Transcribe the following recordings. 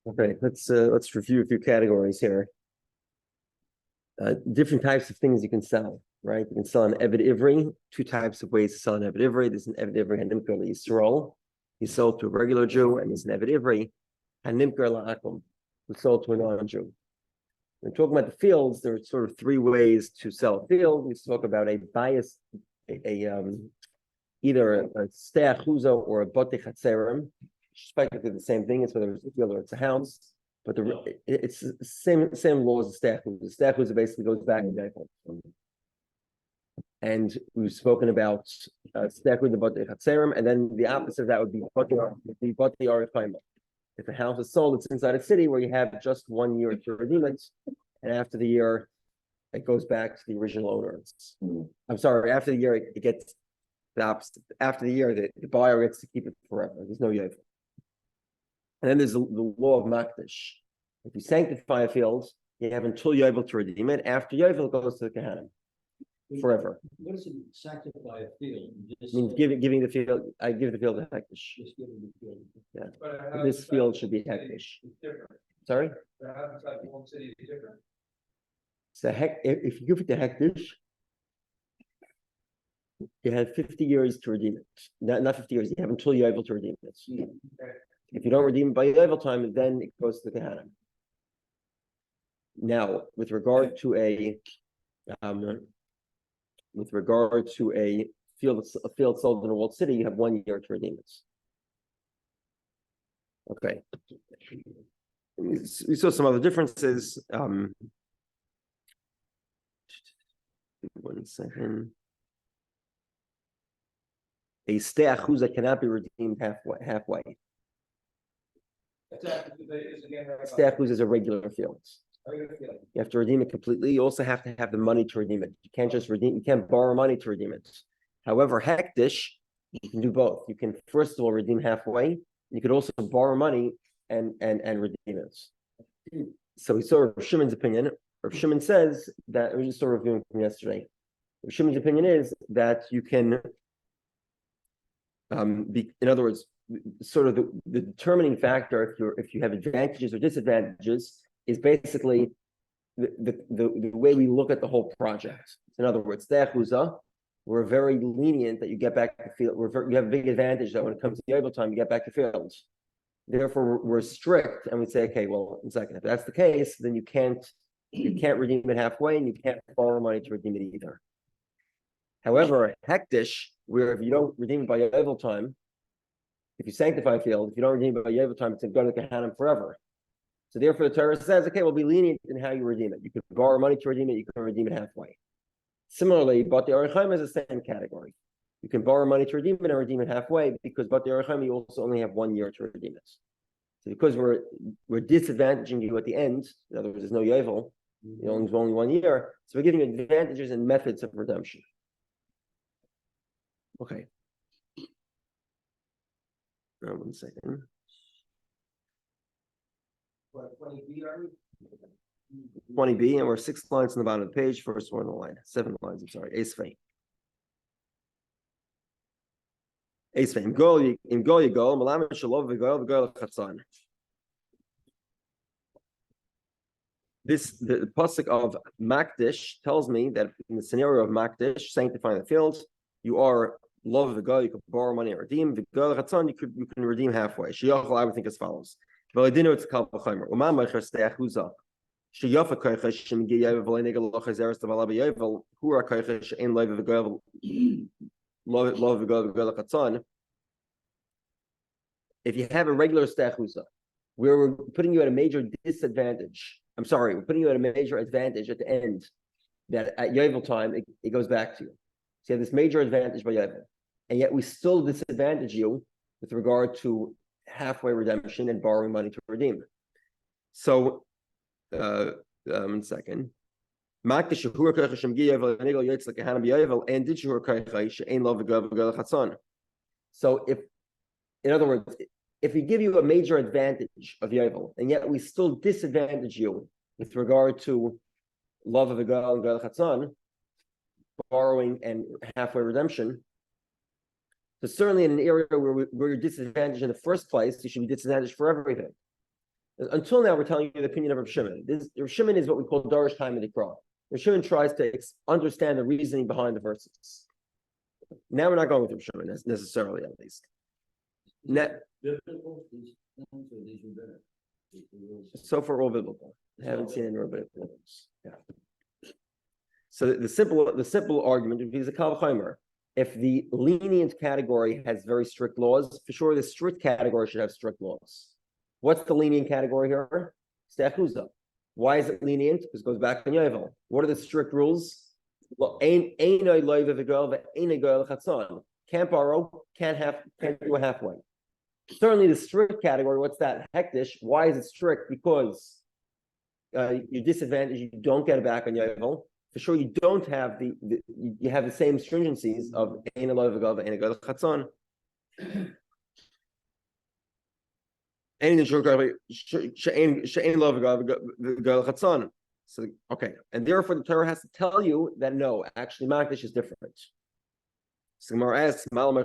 Okay, let's review a few categories here. Different types of things you can sell, right? You can sell an Eved Ivri. Two types of ways to sell an Eved Ivri. There's an Eved Ivri Hanimker Yisrael. He sold to a regular Jew, and there's an Eved Ivri Hanimker La'akum, who sold to a non-Jew. When talking about the fields, there are sort of three ways to sell a field. We talk about a bias, either a stei achuza or a bote chatzerim. It's practically the same thing. It's whether it's a field or it's a house, but it's the same laws as stei achuza. Stei achuza basically goes back in Jacob. And we've spoken about stei achuza bote chatzerim, and then the opposite of that would be bote arich. If a house is sold, it's inside a city where you have just 1 year to redeem it, and after the year, it goes back to the original owners. I'm sorry, after the year, it gets the opposite. After the year, the buyer gets to keep it forever. There's no yovel. And then there's the law of makdish. If you sanctify a field, you have until yovel to redeem it. After yovel, it goes to the kahanim forever. What does it sanctify a field? It means giving the field. I give the field a hektish. Just giving the field. Yeah, this field should be hektish. Sorry. So if you give it to hektish, you have 50 years to redeem it. Not 50 years. You have until you're able to redeem it. If you don't redeem it by yovel time, then it goes to the kahanim. Now, with regard to a field sold in a walled city, you have 1 year to redeem it. Okay. We saw some other differences. 1 second. A stei achuza cannot be redeemed halfway. Stei achuza is a regular field. You have to redeem it completely. You also have to have the money to redeem it. You can't just redeem. You can't borrow money to redeem it. However, hektish, you can do both. You can first of all redeem halfway. You could also borrow money and redeem it. So we saw Rav Shimon's opinion. Rav Shimon says that we just saw reviewing from yesterday. Rav Shimon's opinion is that you can in other words, sort of the determining factor if you have advantages or disadvantages is basically the way we look at the whole project. In other words, stei achuza, we're very lenient that you get back to field. You have a big advantage that when it comes to the yovel time, you get back to fields. Therefore, we're strict and we say, okay, well, in a second, if that's the case, then you can't redeem it halfway, and you can't borrow money to redeem it either. However, hektish, where if you don't redeem it by yovel time, if you sanctify a field, if you don't redeem it by yovel time, it's going to go to the kahanim forever. So therefore, the Torah says, okay, we'll be lenient in how you redeem it. You can borrow money to redeem it. You can redeem it halfway. Similarly, Bate Arichaim is the same category. You can borrow money to redeem it and redeem it halfway because Bate Arichaim, you also only have 1 year to redeem it. So because we're disadvantaging you at the end, in other words, there's no yovel, you only 1 year, so we're giving you advantages and methods of redemption. Okay. Now, 1 second. What, 20B are we? 20B, and we're 6 lines on the bottom of the page. First one on the line, 7 lines. I'm sorry. Esfei. In Gol Yigol, Malam Shalov V'Gol V'Gol Chatzon. The pasuk of Makdish tells me that in the scenario of Makdish, sanctifying the fields, you are love V'Gol, you can borrow money and redeem. V'Gol Chatzon, you can redeem halfway. Shiyachal, I would think as follows. V'Ladinu, it's called B'Chaymer. Umam Mecher Stei Achuza. Sheyafa Koichesh Shemigi Yevel V'Lei Negel Loch Zeres Tavala B'Yevel. Hu Are Koichesh Ein Love V'Gol Love V'Gol V'Gol Chatzon. If you have a regular stei achuza, where we're putting you at a major disadvantage, I'm sorry, we're putting you at a major advantage at the end, that at yovel time, it goes back to you. So you have this major advantage by yovel, and yet we still disadvantage you with regard to halfway redemption and borrowing money to redeem. So, 1 second. So in other words, if we give you a major advantage of yovel, and yet we still disadvantage you with regard to love of the gal and gal chatzon, borrowing and halfway redemption, so certainly in an area where you're disadvantaged in the first place, you should be disadvantaged for everything. Until now, we're telling you the opinion of Rav Shimon. Rav Shimon is what we call Darish time in the Qur'an. Rav Shimon tries to understand the reasoning behind the verses. Now we're not going with Rav Shimon necessarily, at least. So far, all biblical. I haven't seen any biblical ones. Yeah. So the simple argument is a kal v'chomer. If the lenient category has very strict laws, for sure the strict category should have strict laws. What's the lenient category here? Ste'achuza. Why is it lenient? Because it goes back on Yovel. What are the strict rules? Can't borrow, can't do a halfway. Certainly the strict category, what's that? Hektish. Why is it strict? Because your disadvantage, you don't get it back on Yovel. For sure, you don't have you have the same stringencies of ein aloy v'gav and ein gadol chatzon. So okay, and therefore the Torah has to tell you that no, actually Makdish is different. So Gemara asks, hold on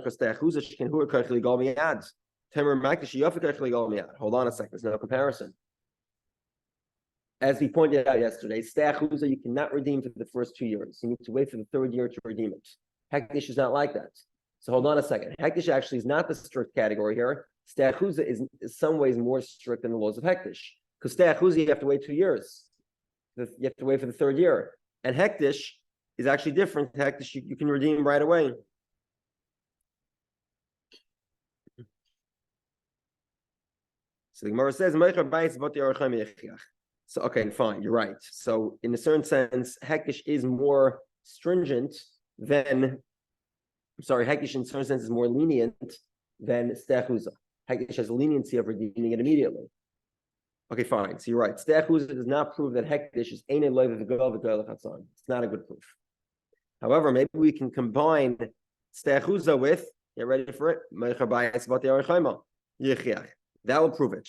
a second, there's no comparison. As we pointed out yesterday, Ste'achuza you cannot redeem for the first 2 years. You need to wait for the third year to redeem it. Hektish is not like that. So hold on a second. Hektish actually is not the strict category here. Ste'achuza is in some ways more strict than the laws of Hektish. Because Ste'achuza you have to wait 2 years. You have to wait for the third year. And Hektish is actually different. Hektish you can redeem right away. So the Gemara says, so, okay, fine, you're right. So, in a certain sense, Hektish is more stringent than, Hektish in a certain sense is more lenient than Ste'achuza. Hektish has a leniency of redeeming it immediately. Okay, fine, so you're right. Ste'achuza does not prove that Hektish is ein loy v'gol v'gol chatzon. It's not a good proof. However, maybe we can combine Ste'achuza with, get ready for it, that will prove it.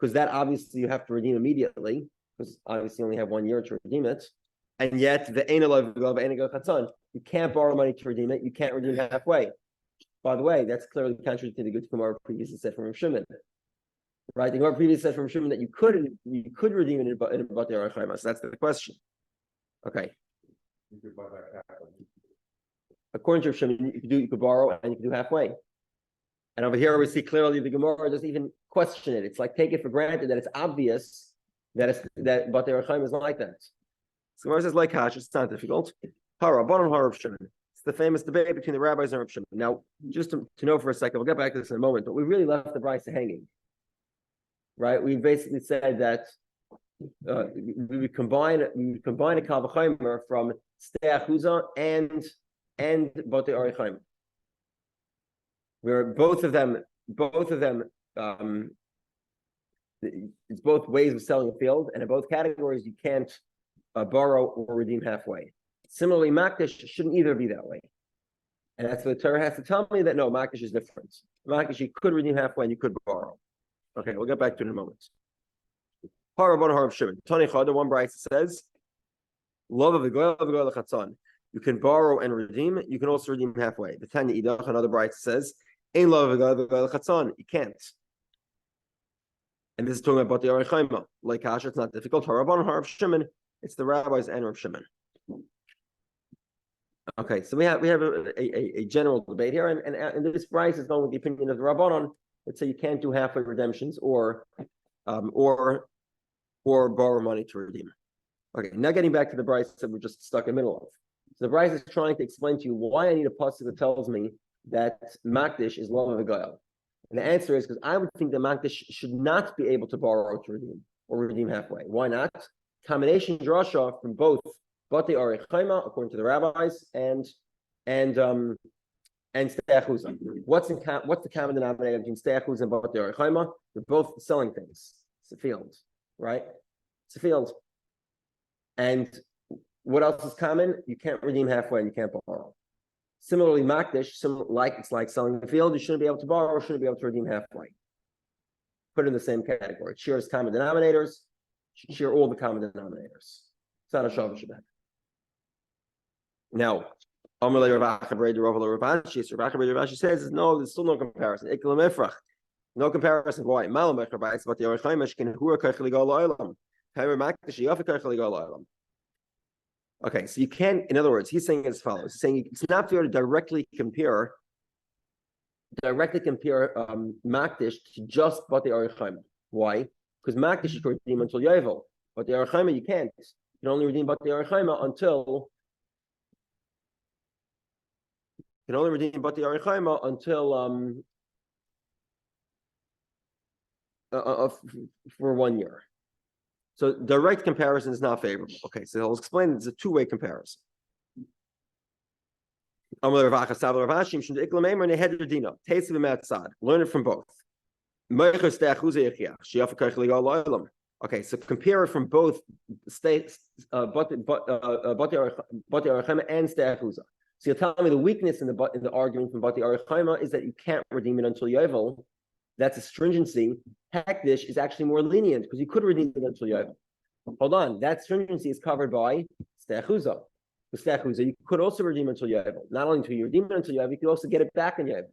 Because that obviously you have to redeem immediately, because obviously you only have 1 year to redeem it. And yet the you can't borrow money to redeem it, you can't redeem halfway. By the way, that's clearly contrary to the good Gemara previously said from Rav Shimon. Right? The Gemara previously said from Rav Shimon that you could redeem it in Bate Arachayma. So that's the question. Okay. According to Rav Shimon, you could borrow and you can do halfway. And over here we see clearly the Gemara doesn't even question it. It's like take it for granted that it's obvious that Bate Arachayim is like that. So Gemara says like Hash, it's not difficult. It's the famous debate between the rabbis and Rav Shimon. Now, just to know for a second, we'll get back to this in a moment, but we really left the brisa hanging. Right? We basically said that we would combine a kal v'chomer from Ste'achuza and Bate Arachayim. Where both of them, it's both ways of selling a field, and in both categories you can't borrow or redeem halfway. Similarly, Makdish shouldn't either be that way, and that's what the Torah has to tell me that no, Makdish is different. Makdish you could redeem halfway and you could borrow. Okay, we'll get back to it in a moment. Harav Shimon. Tani Chada, one brayta says, "Love of the goy lechatzon." You can borrow and redeem. You can also redeem halfway. The Tanya Idach, another brayta says, "Ein love of the goy lechatzon." You can't. And this is talking about the Arachayma. Like Kasha, it's not difficult. Harav Shimon. It's the rabbis and Rav Shimon. Okay, so we have a general debate here, and this brayta is going with the opinion of the Rabbanon. Let's say you can't do halfway redemptions or borrow money to redeem. Okay, now getting back to the brayta that we're just stuck in the middle of. So the brayta is trying to explain to you why I need a pasuk that tells me that Makdish is law of a goyal. And the answer is because I would think that Makdish should not be able to borrow to redeem or redeem halfway. Why not? Combination drasha from both Bate Arachayma, according to the rabbis, and Ste'achuza. What's the common denominator between Ste'achuza and Bate Arachayma? They're both selling things. It's a field, right? It's a field. And what else is common? You can't redeem halfway and you can't borrow. Similarly, Makdish, it's like selling the field. You shouldn't be able to borrow or shouldn't be able to redeem halfway. Put it in the same category. It shares common denominators. Should share all the common denominators. It's not a shav shabbat. Now, Rav Achi says, no, there's still no comparison. No comparison. Why? Okay, so you can't, in other words, he's saying as follows. He's saying it's not fair to directly compare Makdish to just Bati Arichaima. Why? Because Makdish you can redeem until Yovel. But the Arichaima you can't. You can only redeem Bati Arichaima until for 1 year. So direct comparison is not favorable. Okay, so I'll explain it's a two-way comparison. Learn it from both. Okay, so compare it from both states, Bati Arichaima and Steachuza. So you're telling me the weakness in the argument from Bati Arichaima is that you can't redeem it until Yovel. That's a stringency. Hektish is actually more lenient because you could redeem it until Yovel. Hold on, that stringency is covered by Steachuza. With Steachuza, you could also redeem it until Yovel. Not only until you redeem it until Yovel, you could also get it back in Yovel.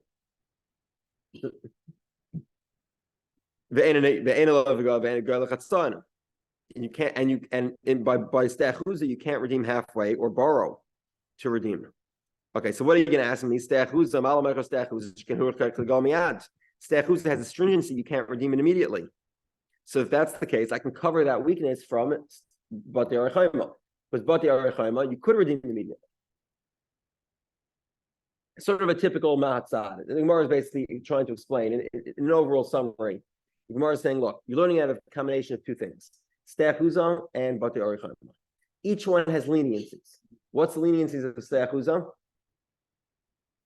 And you can't, and by Steachuza, you can't redeem halfway or borrow to redeem. Okay, so what are you going to ask me? Steachuza has a stringency, you can't redeem it immediately. So if that's the case, I can cover that weakness from Bati Arichaima. Because Bati Arichaima, you could redeem it immediately. It's sort of a typical Mahatzad. The Gemara is basically trying to explain, in an overall summary, the Gemara is saying, look, you're learning out of a combination of two things, Steachuza and Bati Arichaima. Each one has leniencies. What's the leniencies of Steachuza?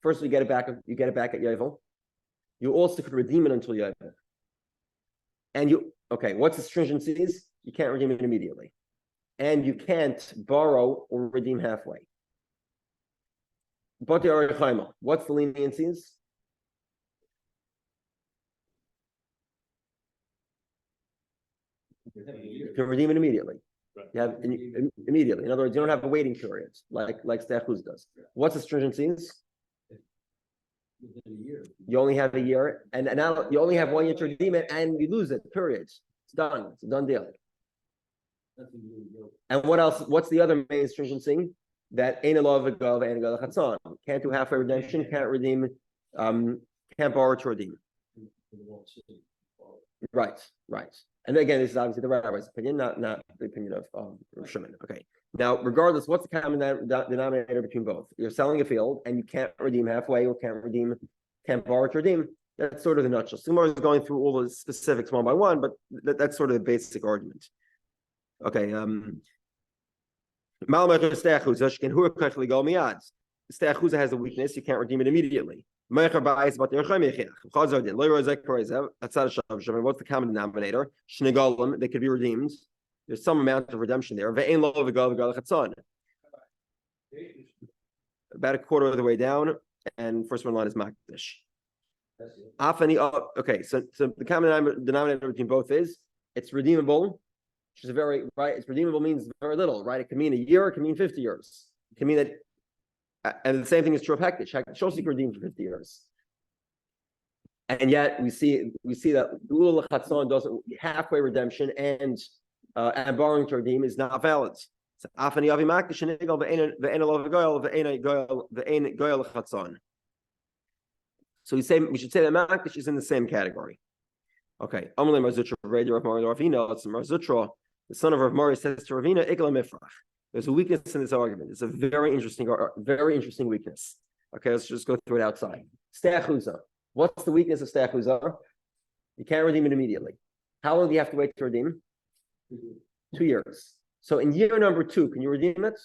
First, you get it back at Yovel. You also could redeem it until Yovel. And what's the stringencies? You can't redeem it immediately. And you can't borrow or redeem halfway. Bati Arichaima, what's the leniencies? You can redeem it immediately. Right. You have immediately. In other words, you don't have a waiting period like Steachuz does. What's the stringencies? Within a year. You only have a year, and now you only have 1 year to redeem it, and you lose it. Period. It's done. It's a done deal. And what else? What's the other main stringency? That ain't a law of a gov and a chatzon. Can't do halfway redemption. Can't redeem. Can't borrow to redeem. Right. And again, this is obviously the rabbi's opinion, not the opinion of Shimon. Okay. Now, regardless, what's the common denominator between both? You're selling a field and you can't redeem halfway or can't borrow to redeem. That's sort of the nutshell. Sumar is going through all the specifics one by one, but that's sort of the basic argument. Okay. Steachuza has a weakness, you can't redeem it immediately. What's the common denominator? They could be redeemed. There's some amount of redemption there. About a quarter of the way down, and first one line is Makdish. Okay, so the common denominator between both is it's redeemable, which is it's redeemable means very little, right? It can mean a year, it can mean 50 years. It can mean that, and the same thing is true of Hektish. Hektish also can redeem for 50 years. And yet we see that Ul Chatzon doesn't, halfway redemption and borrowing to redeem is not valid. So we should say that Makdish is in the same category. Okay. Marzutra, the son of Rav Mori, says to Ravina, Ikla Mifrach. There's a weakness in this argument. It's a very interesting weakness. Okay, let's just go through it outside. Steachuza. What's the weakness of Steachuza? You can't redeem it immediately. How long do you have to wait to redeem? 2 years. So in year number 2, can you redeem it?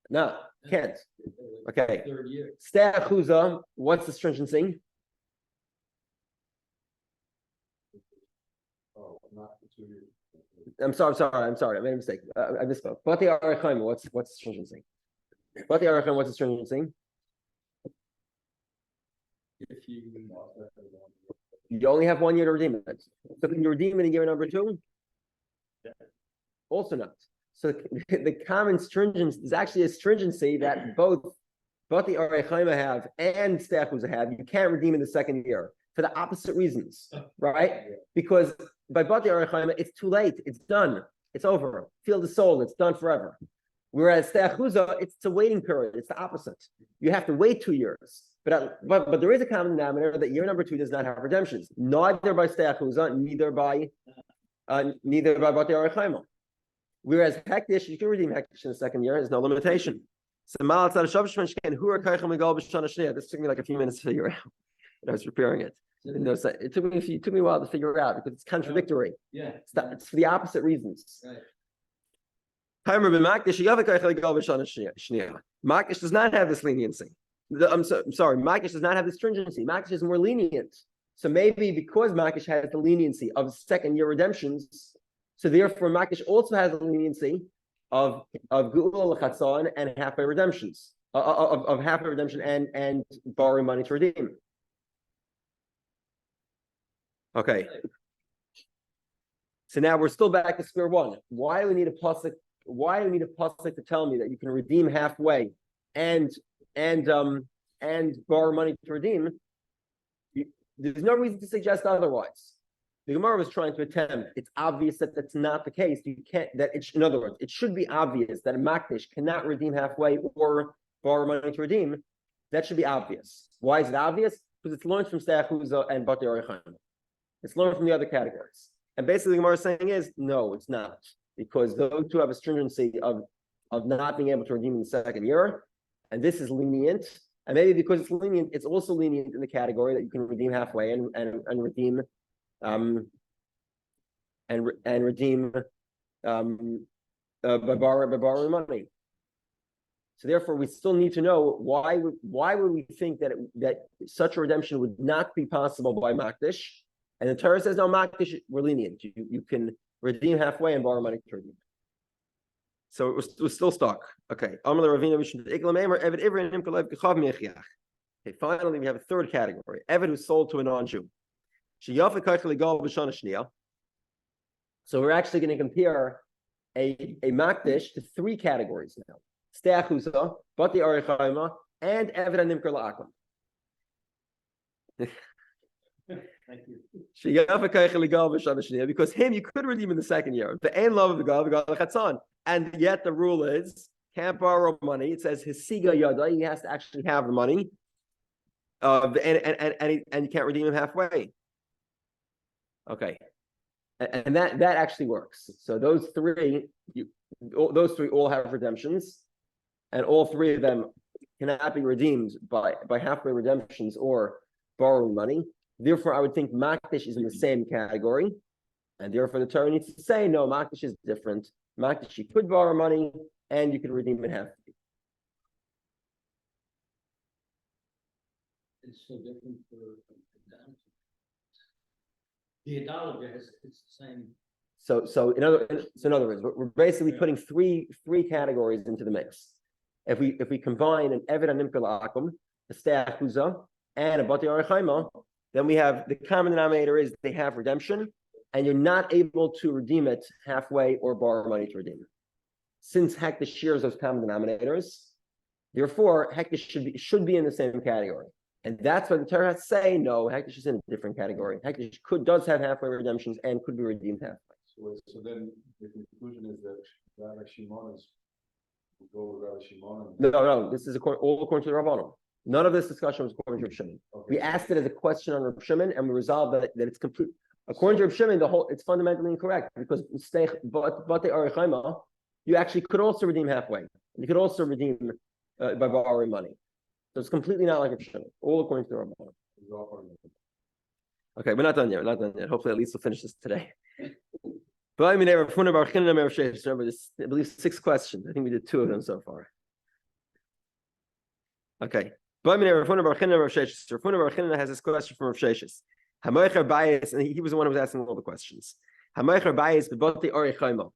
No, can't. Okay. Steachuza, what's the stringency? I'm sorry. I made a mistake. I misspoke. Bati Arichaima, what's the stringency? Bati Arichaima, what's the stringency? You only have 1 year to redeem it. So can you redeem it in year number 2? Yeah. Also not. So the common stringency is actually a stringency that both Bati Arechaima have, and Stachus have, you can't redeem in the second year for the opposite reasons, right? Because by Bati Arechaima, it's too late. It's done. It's over. Field is sold. It's done forever. Whereas Steachuza, it's a waiting period. It's the opposite. You have to wait 2 years. But there is a common denominator that year number 2 does not have redemptions. Neither by Steachuza, neither by Bati Arechaima. Whereas Hektish, you can redeem Hektish in the second year. There's no limitation. This took me like a few minutes to figure out when I was preparing it. It took me a while to figure it out because it's contradictory. Yeah. It's for the opposite reasons. Right. Makish does not have this leniency. I'm sorry, Makish does not have the stringency. Makish is more lenient. So maybe because Makish has the leniency of second year redemptions, so therefore Makish also has the leniency of Geula L'Chatzon and halfway redemptions, of halfway redemption and borrowing money to redeem. Okay. So now we're still back to square one. Why do we need a pasuk? Why do we need a pasuk to tell me that you can redeem halfway and borrow money to redeem? There's no reason to suggest otherwise. The Gemara was trying to attempt. It's obvious that that's not the case. You can't. In other words, it should be obvious that a makdish cannot redeem halfway or borrow money to redeem. That should be obvious. Why is it obvious? Because it's learned from Steachuza and Bati Arechaim. It's learned from the other categories. And basically, the Gemara is saying is no, it's not, because those two have a stringency of not being able to redeem in the second year, and this is lenient. And maybe because it's lenient, it's also lenient in the category that you can redeem halfway and redeem redeem by borrowing money. So therefore, we still need to know why would we think that such a redemption would not be possible by Makdish? And the Torah says no, Makdish we're lenient. You can redeem halfway and borrow money to redeem. So we're still stuck. Okay. Okay. Finally, we have a third category: Eved who's sold to a non-Jew. So we're actually going to compare a makdish to three categories now: Steachuza, Bati Arechaima, and Eved HaNimker La'akum. Thank you. Because him you could redeem in the second year. The ain love of the God, and yet the rule is can't borrow money. It says his siga yada. He has to actually have the money, and you can't redeem him halfway. Okay, and that actually works. So those three all have redemptions, and all three of them cannot be redeemed by halfway redemptions or borrowing money. Therefore, I would think Makdish is in the same category, and therefore the Torah needs to say no. Makdish is different. Makdish, you could borrow money and you could redeem it halfway. It's so different for the idolater. It's the same. So in other words, we're basically putting three categories into the mix. If we combine an Eved HaNimker La'akum, a Steachuza, and a Bati Arechaima, then we have the common denominator is they have redemption, and you're not able to redeem it halfway or borrow money to redeem it. Since Hektish shares those common denominators, therefore Hektish should be in the same category. And that's why the Torah has to say no, Hektish is in a different category. Hektish does have halfway redemptions and could be redeemed halfway. So then the conclusion is that Rabbi Shimon will go with Rabbi Shimon. No, this is all according to the Rabbanon. None of this discussion was according to Reb Shimon. Okay. We asked it as a question on Reb Shimon, and we resolved that it's complete. According to Reb Shimon, it's fundamentally incorrect because Bati Arechaima, you actually could also redeem halfway. You could also redeem by borrowing money. So it's completely not like Reb Shimon. All according to the Rabbanon. Okay, we're not done yet. Hopefully, at least we'll finish this today. But I believe 6 questions. I think we did 2 of them so far. Okay. Rafuna Bar China has this question from Rav Sheshis. Hamoicher bias, and he was the one who was asking all the questions. Hamoicher bias b'bati Arechaima.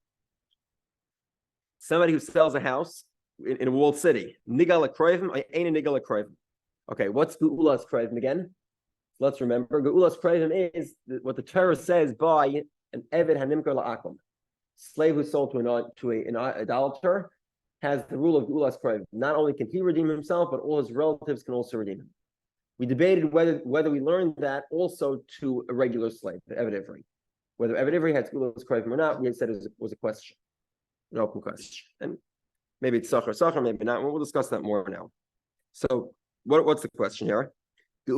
Somebody who sells a house in a walled city. Nigal akroivim, ain't a nigal akroivim. Okay, what's Geulas Kroivim again? Let's remember. Geulas Kroivim is what the Torah says by an Eved HaNimker La'akum, slave who's sold to an idolater, has the rule of Geulas Krayvim. Not only can he redeem himself, but all his relatives can also redeem him. We debated whether we learned that also to a regular slave, the Eved Ivri. Whether Eved Ivri has Geulas Krayvim or not, we had said it was a question, an open question. And maybe it's Sachar, maybe not. We'll discuss that more now. So what's the question here? Do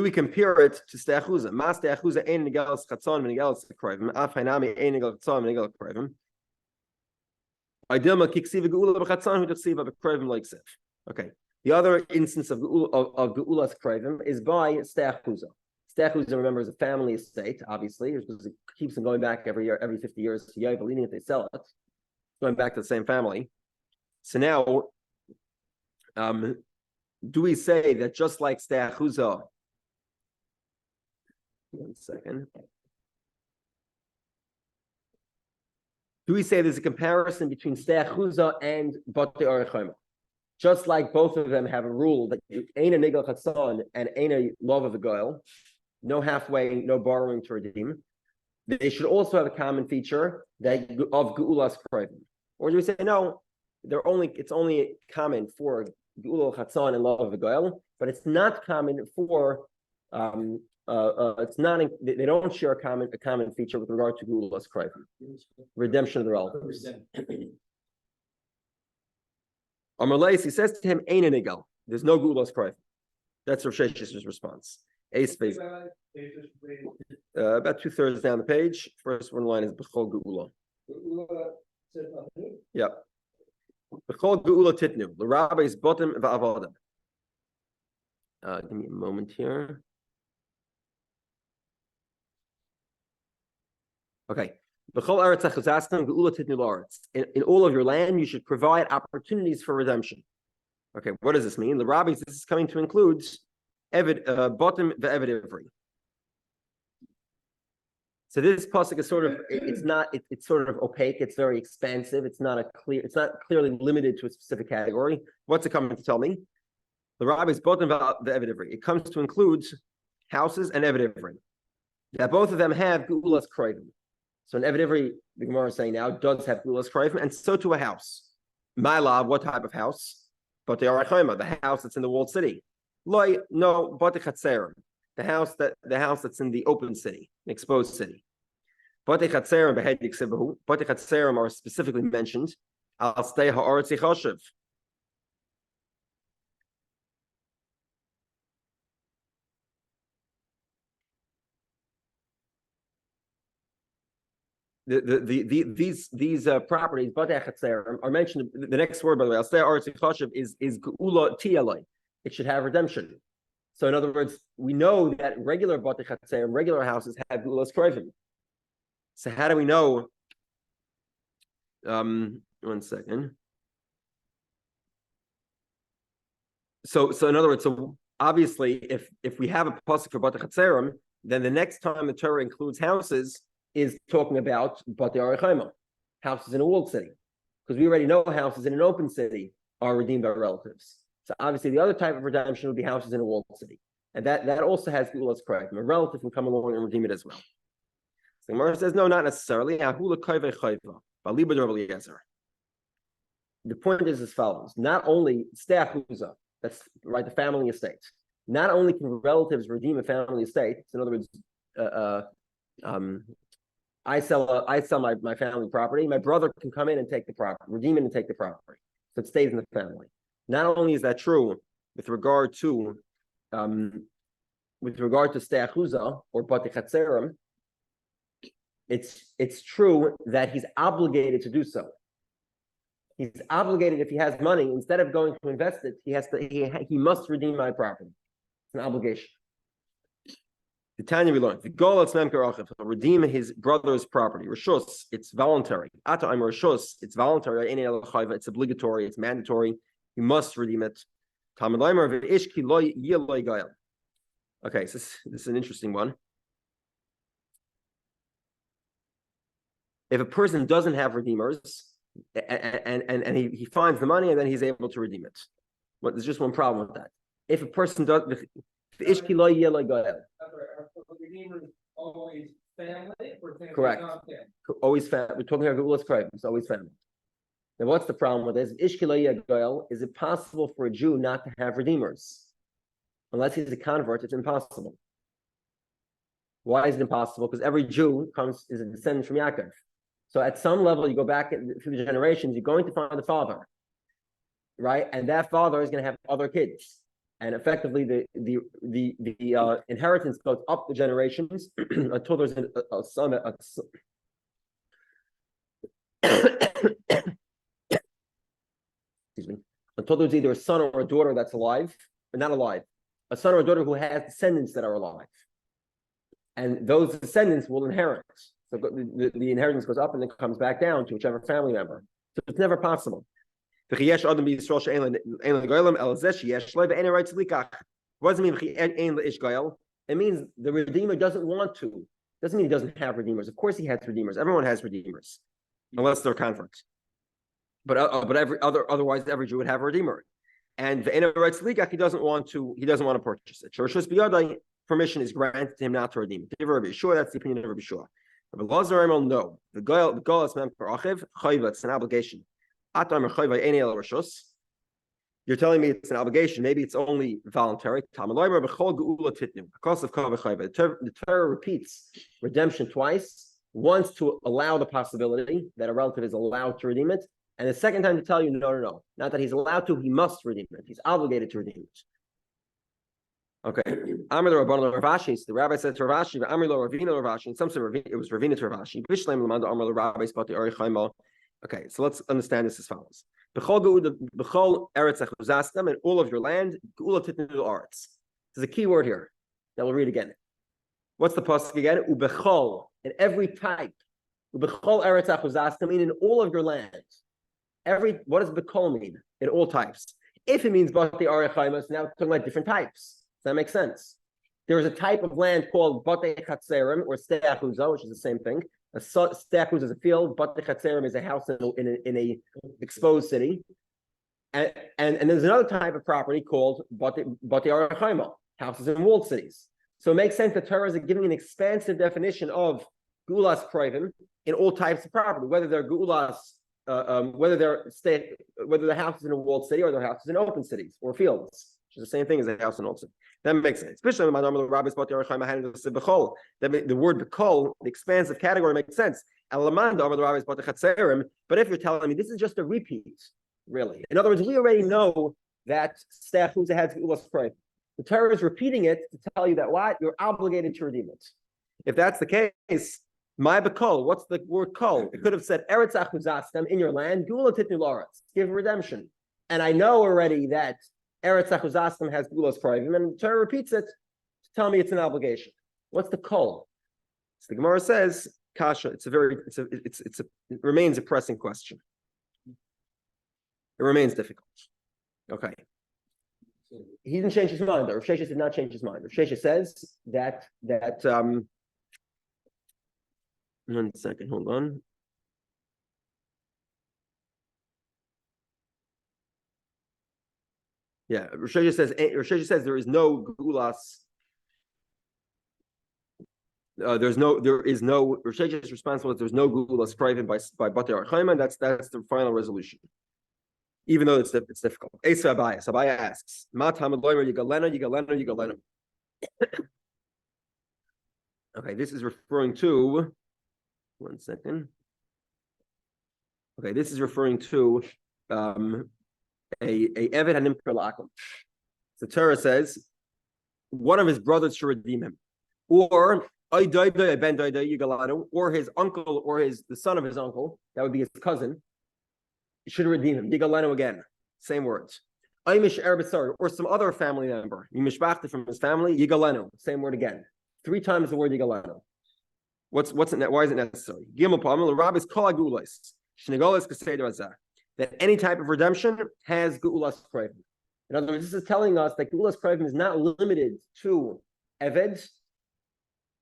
we compare it to steachuza? Ma steachuza ein negelas chatzon v'negelas krayvim. Af hainami ein negelas chatzon v'negelas krayvim. Ideal makiksiva geula b'chatzon who tachsiva b'krayvim like sif. Okay. The other instance of geulas krayvim is by steachuza. Steachuza, remember, is a family estate, obviously, because it keeps them going back every year, every 50 years to Yovel, even if they sell it, going back to the same family. So now, do we say that just like steachuza? One second. Do we say there's a comparison between steachuza and batei orechayma? Just like both of them have a rule that ain't a nigel chatzon and ain't a love of a goel, no halfway, no borrowing to redeem. They should also have a common feature that of geulas krayvim. Or do we say no? It's only common for geula chatzon and love of a goel, but it's not common for it's not. They don't share a common feature with regard to geulas krayvim, redemption of the relatives. Amalei, he says to him, "Ein a nigel." There's no geulas krayvim. That's Rav Shesh's response. About 2/3 down the page. First one line is b'chol geula. Yep. B'chol geula titnu. The rabbis bottom va'avadim. Give me a moment here. Okay. In all of your land, you should provide opportunities for redemption. Okay, what does this mean? The rabbis, this is coming to include bottom the Eved Ivri. So this pasuk is sort of, it's sort of opaque, it's very expansive, it's not clearly limited to a specific category. What's it coming to tell me? The rabbis bottom the Eved Ivri. It comes to include houses and Eved Ivri. That both of them have geulas krayvim. So an Eved Ivri, the Gemara is saying now, does have geulas krayvim, and so to a house. My love, what type of house? But the house that's in the walled city. No, but the house that's in the open city, an exposed city. But the chatzerim are specifically mentioned. I'll stay ha'aretz yichashiv. These properties, batei chatzerim, are mentioned. The next word, by the way, I'll stay ha'aretz yichashiv is geula tiyalei. It should have redemption. So in other words, we know that regular batei chatzerim, regular houses have geulas krayvim. So how do we know? One second. So in other words, so obviously, if we have a pasuk for batei chatzerim, then the next time the Torah includes houses is talking about batei orechayma, houses in a walled city, because we already know houses in an open city are redeemed by relatives. So obviously, the other type of redemption would be houses in a walled city, and that also has geulas krayvim. A relative can come along and redeem it as well. So the Gemara says, no, not necessarily. The point is as follows: not only steachuza, that's right, the family estate. Not only can relatives redeem a family estate. So in other words, I sell my family property. My brother can come in and take the property, redeem it and take the property, so it stays in the family. Not only is that true with regard to steachuza or batei chatzerim, it's true that he's obligated to do so. He's obligated, if he has money, instead of going to invest it, he must redeem my property. It's an obligation. The Tanya we learned, the goal of redeem his brother's property. Rishus, it's voluntary. Ata I'm Rishus, it's voluntary. It's obligatory. It's mandatory. You must redeem it. Okay, so this is an interesting one. If a person doesn't have redeemers, and he finds the money and then he's able to redeem it, but there's just one problem with that. If a person does, Always family or family correct, always found. We're talking about Geulas Krayim. It's always found. Now, what's the problem with this? Ishkilaya Goel. Is it possible for a Jew not to have redeemers? Unless he's a convert, it's impossible. Why is it impossible? Because every Jew is a descendant from Yaakov. So at some level, you go back through the generations, you're going to find the father, right? And that father is going to have other kids. And effectively, the inheritance goes up the generations until there's a son. Excuse me. Until there's either a son or a daughter that's alive, or not alive, a son or a daughter who has descendants that are alive, and those descendants will inherit. So the inheritance goes up and then comes back down to whichever family member. So it's never possible. What does it mean it means the Redeemer doesn't want to. Doesn't mean he doesn't have Redeemers. Of course he has Redeemers. Everyone has Redeemers, unless they're converts. But otherwise every Jew would have a Redeemer. And the he doesn't want to purchase it. Permission is granted to him not to redeem it. Sure, that's the opinion of Rabbi Shua. But Lazar no. The goal is meant for Achiv, Chayva, it's an obligation. You're telling me it's an obligation. Maybe it's only voluntary. The Torah repeats redemption twice. Once to allow the possibility that a relative is allowed to redeem it, and the second time to tell you, no. Not that he's allowed to, he must redeem it. He's obligated to redeem it. Okay. Amr the Rabban Ravashi. The rabbi said to Ravashi, Amr lo Ravina Ravashi. In some sense, it was Ravina to Ravashi. Bishleim Lamanda Amr lo Rabbi Spati Ari Chayma. Okay, so let's understand this as follows. B'chol eretz achuzastam, in all of your land, geula titnu aretz. There's a key word here that we'll read again. What's the pasuk again? Ubechol, in every type. Ubechol eretz achuzastam, mean in all of your land. What does bechol mean? In all types. If it means bati arechaimas, now we're talking about different types. Does that make sense? There is a type of land called bate chatzerim or stei achuza, which is the same thing. A stei achuza is a field, bate chatzerim is a house in a exposed city. And there's another type of property called bate arachaima, houses in walled cities. So it makes sense that Torah is giving an expansive definition of gulas krivim in all types of property, whether they're gulas, whether the house is in a walled city or their house is in open cities or fields, which is the same thing as a house in old city. That makes sense. Especially when the word bekol, the expansive category, makes sense. But if you're telling me this is just a repeat, really. In other words, we already know that stei achuza has gulas krivim. The Torah is repeating it to tell you that what? You're obligated to redeem it. If that's the case, my bekol, what's the word kol? It could have said eretz achuzastem, in your land, gula titnu l'aretz, give redemption. And I know already that eretz achuzastem has gulas krivim, and the Torah repeats it to tell me it's an obligation. What's the kol? So the Gemara says, kasha. It remains a pressing question. It remains difficult. Okay. He didn't change his mind, though. Rav Sheshes did not change his mind. Rav Sheshes says that 1 second, hold on. Yeah, Rav Sheshes says there is no gulas. Rav Sheshes is responsible that there's no gulas krivim by Batei Archaim, and that's the final resolution. Even though it's difficult. Esa Abaya asks, Ma Talmud loymer yigalenu. Okay, this is referring to 1 second. Okay, this is referring to a Eved Hanim Perlakum. The Torah says one of his brothers should redeem him, or or his uncle, or the son of his uncle, that would be his cousin, should redeem him. Yigalenu again, same words. Or some other family member, from his family, Yigalenu, same word again. 3 times the word Yigalenu. Why is it necessary? That any type of redemption has gulas krivim. In other words, this is telling us that gulas krivim is not limited to eved.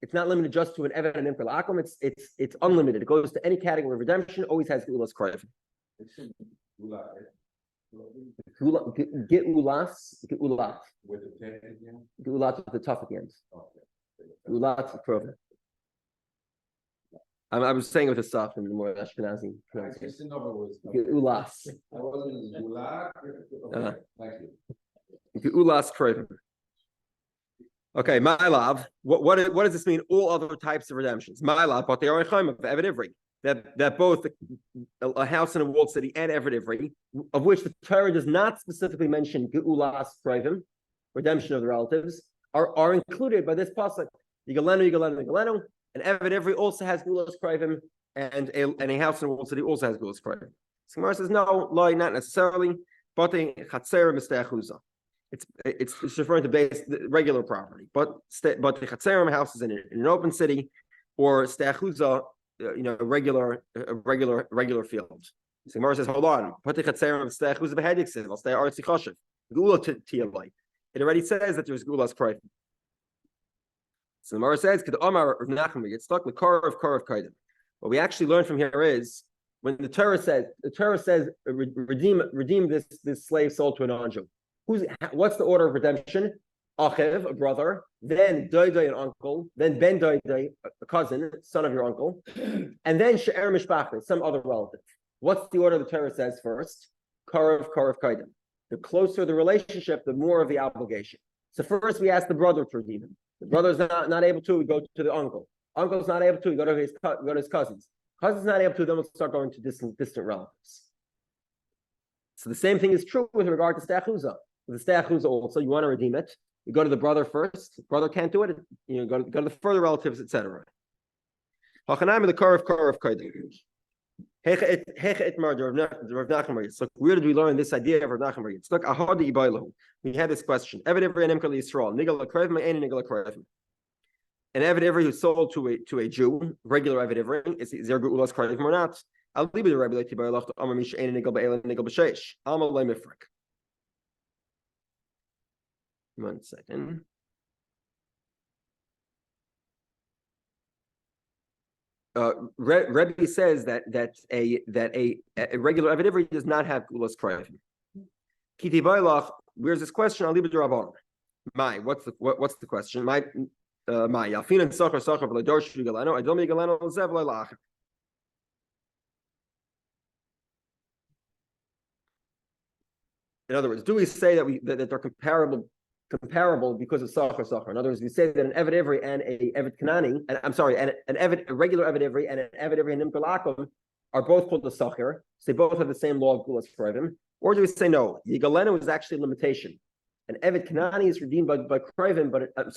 It's not limited just to an eved and imper lakum. It's unlimited. It goes to any category of redemption. Always has gulas krivim. Geulat with the tough at the end. Geulat krivim. I was saying it with a soft and the more Ashkenazi I pronunciation. just didn't know if it was. Geulas. I wasn't in Gulag. Okay, thank you. Geulas Kroivim. Okay, my love. What does this mean? All other types of redemptions. My love, but they are of Eved Ivri. That both a house in a walled city and Eved Ivri, of which the Torah does not specifically mention Geulas Kroivim, redemption of the relatives, are included by this pasuk. Yigalenu, and Eved Ivri also has Geulas Kroivim, and a house in a walled city also has Geulas Kroivim. So Gemara says no, not necessarily. But a Chatzer Mistechuzah. It's referring to regular property, but the Chatzerim house is in an open city, or Stechuza, regular field. So Gemara says, hold on, put the Chatzerim Stechuza behediksiv. I'll stay artsi choshev. Gula tiyalai. It already says that there's Gula's Kroivim. So Gemara says, "Kid Omar of Nachman gets stuck with Kar of Kaidim." What we actually learn from here is when the Torah says redeem this slave sold to a non-Jew. What's the order of redemption? Achiv, a brother, then Doidai, an uncle, then Ben Doidai, a cousin, son of your uncle, and then She'er Mishpachah, some other relative. What's the order the Torah says first? Karav Kaidim. The closer the relationship, the more of the obligation. So first we ask the brother to redeem him. The brother's not able to, we go to the uncle. Uncle's not able to, we go to his cousins. Cousin's not able to, then we'll start going to distant relatives. So the same thing is true with regard to Stechuza. With the Stechuza also, you want to redeem it. You go to the brother first. The brother can't do it. Go to the further relatives, etc. So where did we learn this idea of Rav Nachman? We had this question. An Eved Ivri who's sold to a Jew, regular Eved Ivri, is there Geulas Kroivim or not? I'll leave it to Rabbi Dovid Yehudah. 1 second. Rebbe says that a regular Eved Ivri does not have Geulas Kroivim. Kiti Bailach, where's this question? I'll leave it to Rabban. What's the question? My Yafin and Sachar V'Ladorsh Galeno. I don't make Galeno Zev Leilach. In other words, do we say that they're comparable because of Sachar? In other words, we say that an Eved Ivri and a Eved Kanani, and I'm sorry, and a regular Eved Ivri and an Eved Ivri and Nimkol Akum are both called the Sachar, so they both have the same law of Geulas Kroivim. Or do we say no? Yigalenu is actually a limitation. An Eved Kanani is redeemed by Kroivim, but an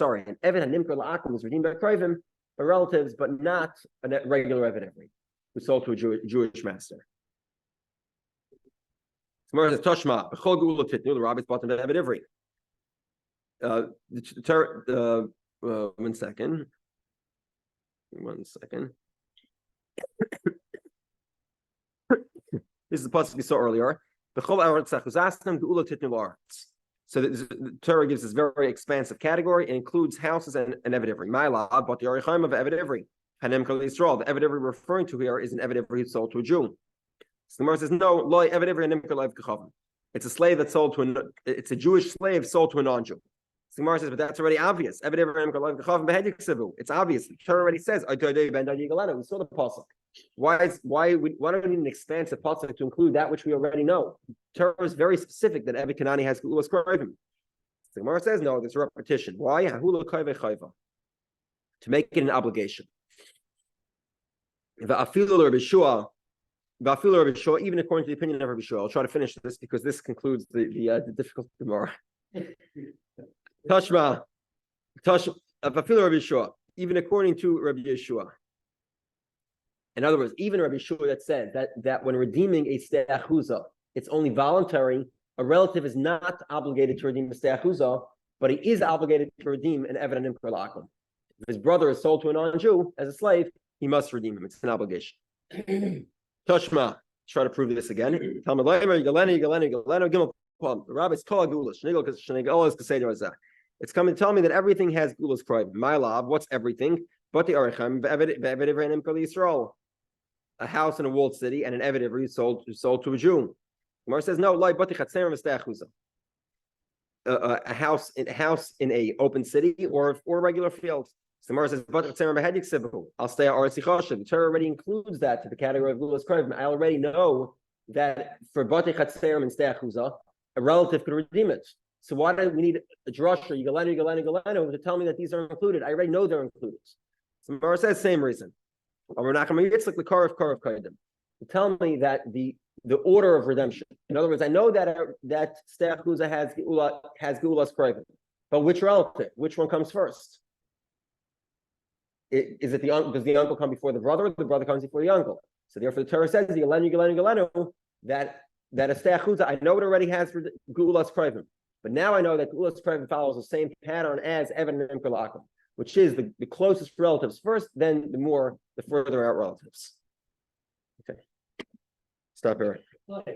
Eved and Nimkol Akum is redeemed by Kroivim, by relatives, but not a regular Eved Ivri who sold to a Jewish master. Tomorrow says Toshma, B'chol Geula Titnu, the rabbis bought an Eved Ivri. 1 second. 1 second. This is the pasuk we saw earlier. B'chol Aretz Achuzastem Geula Titnu La'aretz. So the Torah gives this very expansive category. It includes houses and Eved Ivri. Ma'ala, but the Arichaim of Eved Ivri. Hanem Kol Yisrael. The Eved Ivri referring to here is an Eved Ivri sold to a Jew. So the Gemara says, no, Loi Eved Ivri Hanem Kol Yisrael. It's a slave that sold to it's a Jewish slave sold to a non-Jew. So the Gemara says, but that's already obvious. Eved Ivri Hanem Kol Yisrael. It's obvious. The Torah already says, we saw the pasuk. Why don't we need an expansive pasuk to include that which we already know? Torah is very specific that Eved Kanani has Geulas Kroivim. The Gemara says no, there's a repetition. Why? To make it an obligation. Even according to the opinion of Rabbi Shua, I'll try to finish this because this concludes the difficult Gemara. Tashma, Rabbi Shua, even according to Rabbi Yeshua. In other words, even Rabbi Shua that said that when redeeming a ste'achuza, it's only voluntary. A relative is not obligated to redeem a ste'achuza, but he is obligated to redeem an Eved and Nimkol Akum. If his brother is sold to a non-Jew as a slave, he must redeem him. It's an obligation. Toshma, try to prove this again. It's coming to tell me that everything has Geulas Kroivim. My love, what's everything? But the Arichim, Eved Ivri and Nimkol Yisrael. A house in a walled city and an Eved Ivri sold to a Jew. Gemara says no. a house in a open city or a regular field. So Gemara says, I'll stay at the Torah already includes that to the category of gulas krivim. I already know that for Batei Chatzerim and Stei Achuzah, a relative could redeem it. So why do we need a drasha, Yigalenu, to tell me that these are included? I already know they're included. So Gemara says, same reason. We're not going to the car of Kaidim. Tell me that the order of redemption. In other words, I know that Stei Achuzah has gulas krivim, but which relative? Which one comes first? Does the uncle come before the brother, or the brother comes before the uncle? So therefore, the Torah says Yigalenu, that a Stei Achuzah, I know it already has for gulas krivim, but now I know that gulas krivim follows the same pattern as Evan and Imker La'akim, which is the closest relatives first, then the further out relatives. Okay, stop here. Okay.